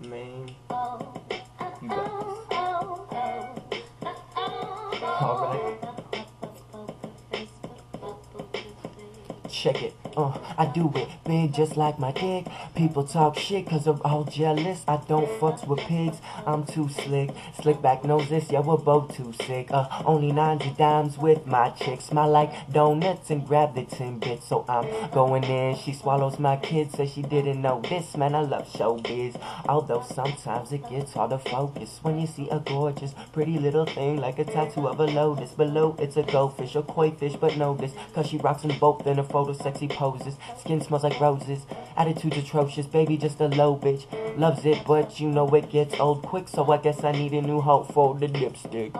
Man, you got this. Alright. Check it, I do it big just like my dick. People talk shit cause they're all jealous. I don't fucks with pigs, I'm too slick. Slick back noses, yeah, we're both too sick. Only 90 dimes with my chick. Smile like donuts and grab the 10 bits. So I'm going in, she swallows my kids. Says she didn't know this, man, I love showbiz. Although sometimes it gets hard to focus when you see a gorgeous, pretty little thing like a tattoo of a lotus. Below it's a goldfish or koi fish, but know this, cause she rocks them both in a photo, sexy poses. Skin smells like roses, attitude's atrocious. Baby just a low bitch, loves it, but you know it gets old quick. So I guess I need a new hoe for the lipstick.